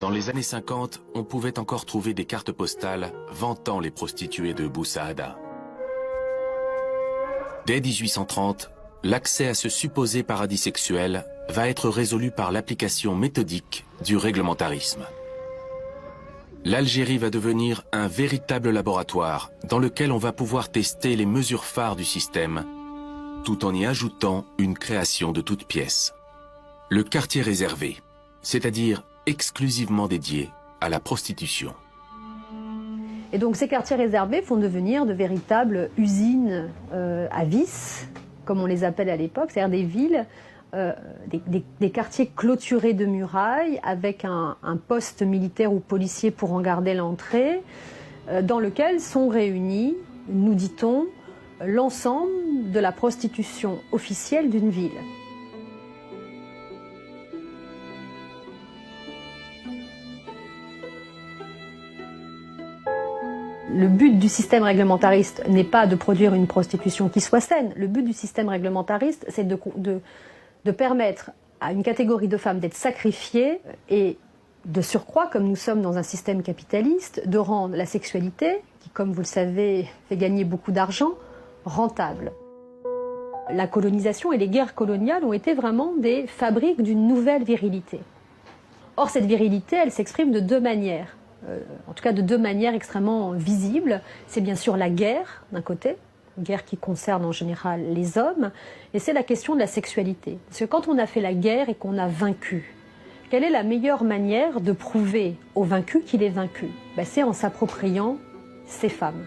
Dans les années 50, on pouvait encore trouver des cartes postales vantant les prostituées de Bou Saada. Dès 1830, l'accès à ce supposé paradis sexuel va être résolu par l'application méthodique du réglementarisme. L'Algérie va devenir un véritable laboratoire dans lequel on va pouvoir tester les mesures phares du système, tout en y ajoutant une création de toutes pièces. Le quartier réservé, c'est-à-dire exclusivement dédié à la prostitution. Et donc ces quartiers réservés vont devenir de véritables usines à vices, comme on les appelle à l'époque, c'est-à-dire des villes, des quartiers clôturés de murailles avec un poste militaire ou policier pour en garder l'entrée, dans lequel sont réunis, nous dit-on, l'ensemble de la prostitution officielle d'une ville. Le but du système réglementariste n'est pas de produire une prostitution qui soit saine. Le but du système réglementariste, c'est de permettre à une catégorie de femmes d'être sacrifiées et de surcroît, comme nous sommes dans un système capitaliste, de rendre la sexualité, qui comme vous le savez fait gagner beaucoup d'argent, rentable. La colonisation et les guerres coloniales ont été vraiment des fabriques d'une nouvelle virilité. Or, cette virilité, elle s'exprime de deux manières. En tout cas de deux manières extrêmement visibles. C'est bien sûr la guerre, d'un côté, une guerre qui concerne en général les hommes, et c'est la question de la sexualité. Parce que quand on a fait la guerre et qu'on a vaincu, quelle est la meilleure manière de prouver au vaincu qu'il est vaincu? C'est en s'appropriant ces femmes.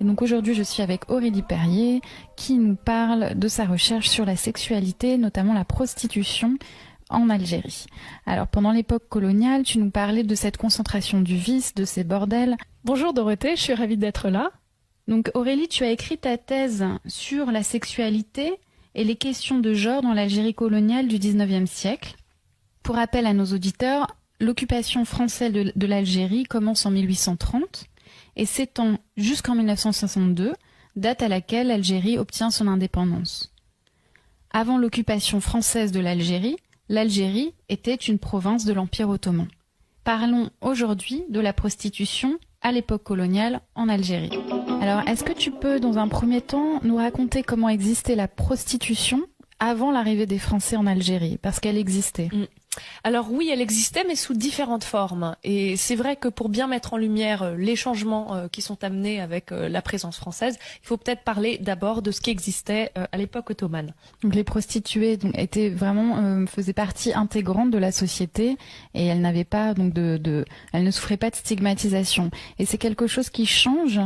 Et donc aujourd'hui, je suis avec Aurélie Perrier qui nous parle de sa recherche sur la sexualité, notamment la prostitution en Algérie. Alors pendant l'époque coloniale, tu nous parlais de cette concentration du vice, de ces bordels. Bonjour Dorothée, je suis ravie d'être là. Donc Aurélie, tu as écrit ta thèse sur la sexualité et les questions de genre dans l'Algérie coloniale du 19e siècle. Pour rappel à nos auditeurs, l'occupation française de l'Algérie commence en 1830 et s'étend jusqu'en 1962, date à laquelle l'Algérie obtient son indépendance. Avant l'occupation française de l'Algérie, l'Algérie était une province de l'Empire ottoman. Parlons aujourd'hui de la prostitution à l'époque coloniale en Algérie. Alors, est-ce que tu peux, dans un premier temps, nous raconter comment existait la prostitution avant l'arrivée des Français en Algérie? Parce qu'elle existait. Alors oui, elle existait, mais sous différentes formes. Et c'est vrai que pour bien mettre en lumière les changements qui sont amenés avec la présence française, il faut peut-être parler d'abord de ce qui existait à l'époque ottomane. Donc les prostituées étaient vraiment faisaient partie intégrante de la société et elles n'avaient pas elles ne souffraient pas de stigmatisation. Et c'est quelque chose qui change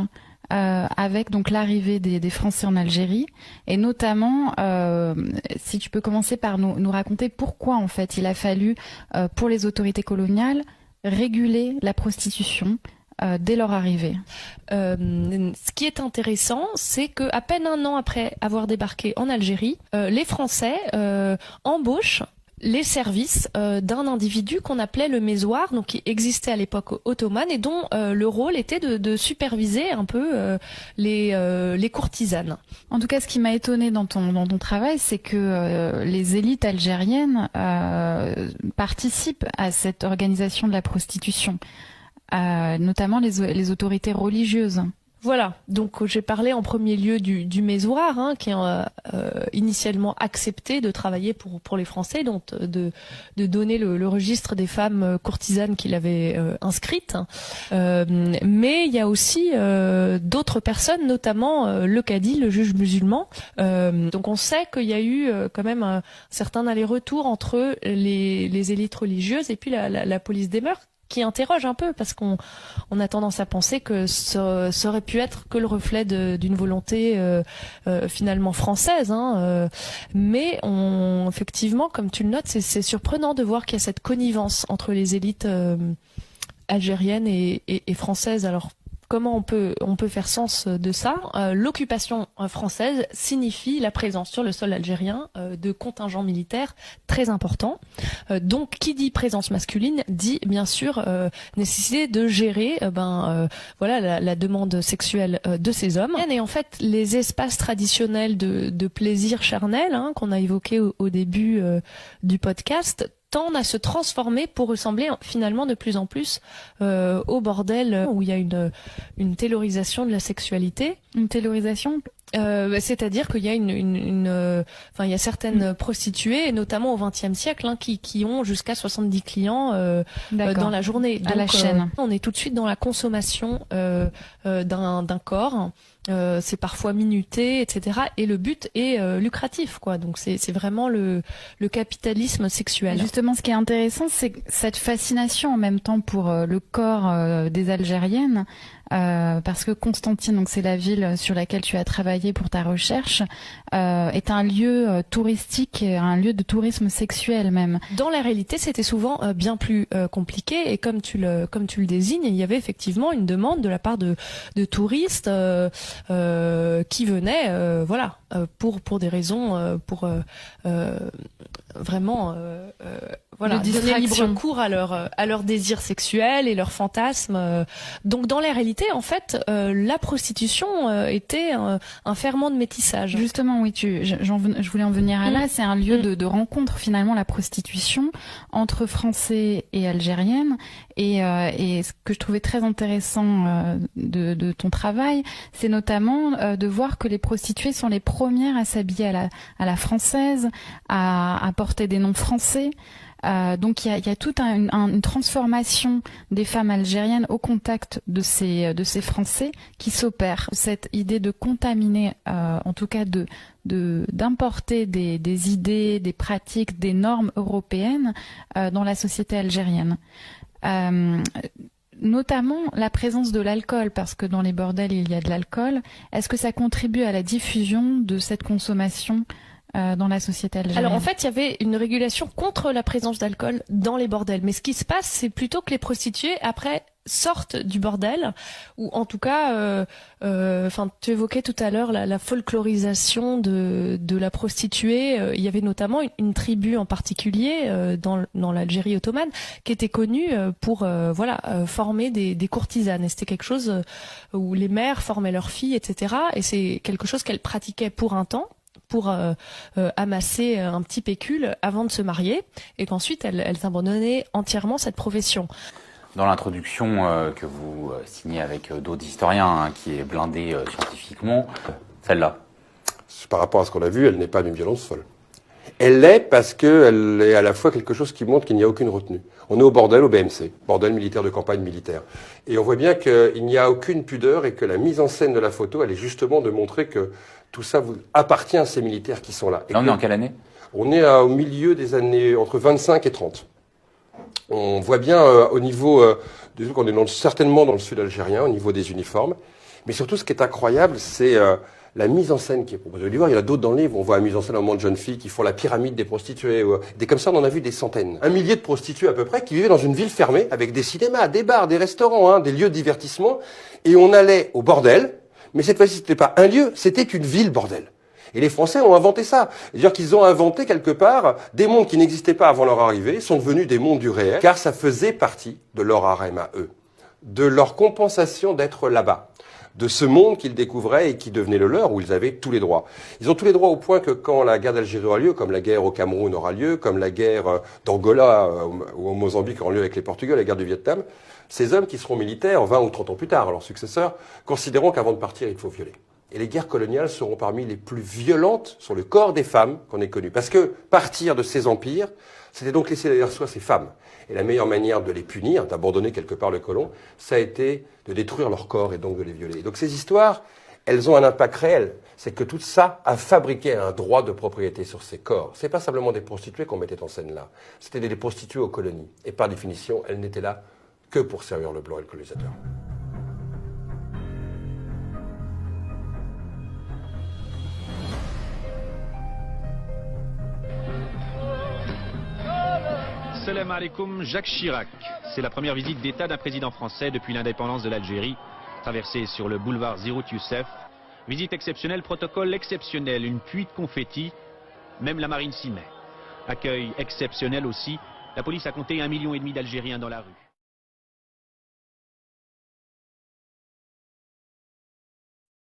avec donc l'arrivée des Français en Algérie et notamment si tu peux commencer par nous raconter pourquoi en fait il a fallu pour les autorités coloniales réguler la prostitution dès leur arrivée. Ce qui est intéressant, c'est que à peine un an après avoir débarqué en Algérie, les Français embauchent les services d'un individu qu'on appelait le mésoir, donc qui existait à l'époque ottomane et dont le rôle était de superviser un peu les courtisanes. En tout cas, ce qui m'a étonnée dans ton travail, c'est que les élites algériennes participent à cette organisation de la prostitution, notamment les autorités religieuses. Voilà, donc j'ai parlé en premier lieu du mésoir, qui a initialement accepté de travailler pour les Français, donc de donner le registre des femmes courtisanes qu'il avait inscrites. Mais il y a aussi d'autres personnes, notamment le cadi, le juge musulman. Donc on sait qu'il y a eu quand même un certain aller-retour entre les élites religieuses et puis la police des mœurs, qui interroge un peu, parce qu'on a tendance à penser que ça aurait pu être que le reflet d'une volonté finalement française. Mais effectivement, comme tu le notes, c'est surprenant de voir qu'il y a cette connivence entre les élites algériennes et françaises. Alors, comment on peut faire sens de ça? L'occupation française signifie la présence sur le sol algérien de contingents militaires très importants. Donc, qui dit présence masculine dit bien sûr nécessité de gérer la demande sexuelle de ces hommes. Et en fait, les espaces traditionnels de plaisir charnel qu'on a évoqués au début du podcast tendent à se transformer pour ressembler finalement de plus en plus au bordel où il y a une taylorisation de la sexualité. Une taylorisation? C'est-à-dire qu'il y a il y a certaines prostituées, et notamment au XXe siècle, qui ont jusqu'à 70 clients dans la journée. Donc, à la chaîne. On est tout de suite dans la consommation d'un corps. C'est parfois minuté, etc. Et le but est lucratif, quoi. Donc c'est vraiment le capitalisme sexuel. Justement, ce qui est intéressant, c'est cette fascination en même temps pour le corps des Algériennes. Parce que Constantine, donc c'est la ville sur laquelle tu as travaillé pour ta recherche, est un lieu touristique, un lieu de tourisme sexuel même. Dans la réalité, c'était souvent bien plus compliqué, et comme tu le désignes, il y avait effectivement une demande de la part de touristes qui venaient, pour des raisons, vraiment donner libre cours à leur désir sexuel et leurs fantasmes. Donc dans la réalité, en fait, la prostitution était un ferment de métissage. Justement, oui, je voulais en venir à là. C'est un lieu de rencontre, finalement, la prostitution entre Français et Algériennes. Et ce que je trouvais très intéressant de ton travail, c'est notamment de voir que les prostituées sont les premières à s'habiller à la française, à porter des noms français. Donc il y a toute une transformation des femmes algériennes au contact de ces Français qui s'opère. Cette idée de contaminer, en tout cas d'importer des idées, des pratiques, des normes européennes dans la société algérienne. Notamment la présence de l'alcool, parce que dans les bordels il y a de l'alcool. Est-ce que ça contribue à la diffusion de cette consommation dans la société algérienne? Alors en fait, il y avait une régulation contre la présence d'alcool dans les bordels. Mais ce qui se passe, c'est plutôt que les prostituées, après, sortent du bordel, ou en tout cas, tu évoquais tout à l'heure la folklorisation de la prostituée. Il y avait notamment une tribu en particulier dans l'Algérie ottomane qui était connue pour former des courtisanes. Et c'était quelque chose où les mères formaient leurs filles, etc. Et c'est quelque chose qu'elles pratiquaient pour un temps, pour amasser un petit pécule avant de se marier, et qu'ensuite elles abandonnaient entièrement cette profession. Dans l'introduction que vous signez avec d'autres historiens, qui est blindée scientifiquement, celle-là. Par rapport à ce qu'on a vu, elle n'est pas d'une violence folle. Elle l'est parce qu'elle est à la fois quelque chose qui montre qu'il n'y a aucune retenue. On est au bordel, au BMC, bordel militaire de campagne militaire. Et on voit bien qu'il n'y a aucune pudeur et que la mise en scène de la photo, elle est justement de montrer que tout ça appartient à ces militaires qui sont là. Et là, on est en quelle année? On est au milieu des années entre 25 et 30. On voit bien au niveau, qu'on est certainement dans le sud algérien, au niveau des uniformes. Mais surtout, ce qui est incroyable, c'est la mise en scène qui est proposée. Il y en a d'autres dans le livre. On voit la mise en scène à un moment de jeunes filles qui font la pyramide des prostituées. Des comme ça, on en a vu des centaines. 1 millier de prostituées à peu près qui vivaient dans une ville fermée avec des cinémas, des bars, des restaurants, des lieux de divertissement. Et on allait au bordel. Mais cette fois-ci, c'était pas un lieu, c'était une ville bordel. Et les Français ont inventé ça. C'est-à-dire qu'ils ont inventé quelque part des mondes qui n'existaient pas avant leur arrivée, sont devenus des mondes du réel, car ça faisait partie de leur harem à eux, de leur compensation d'être là-bas, de ce monde qu'ils découvraient et qui devenait le leur, où ils avaient tous les droits. Ils ont tous les droits au point que quand la guerre d'Algérie aura lieu, comme la guerre au Cameroun aura lieu, comme la guerre d'Angola ou au Mozambique aura lieu avec les Portugais, la guerre du Vietnam, ces hommes qui seront militaires 20 ou 30 ans plus tard, leurs successeurs, considéreront qu'avant de partir, il faut violer. Et les guerres coloniales seront parmi les plus violentes sur le corps des femmes qu'on ait connues. Parce que partir de ces empires, c'était donc laisser derrière soi ces femmes. Et la meilleure manière de les punir, d'abandonner quelque part le colon, ça a été de détruire leur corps et donc de les violer. Et donc ces histoires, elles ont un impact réel. C'est que tout ça a fabriqué un droit de propriété sur ces corps. C'est pas simplement des prostituées qu'on mettait en scène là. C'était des prostituées aux colonies. Et par définition, elles n'étaient là que pour servir le blanc et le colonisateur. Salam alaikum, Jacques Chirac. C'est la première visite d'État d'un président français depuis l'indépendance de l'Algérie. Traversée sur le boulevard Zirout Youssef. Visite exceptionnelle, protocole exceptionnel, une pluie de confettis. Même la marine s'y met. Accueil exceptionnel aussi. La police a compté 1,5 million d'Algériens dans la rue.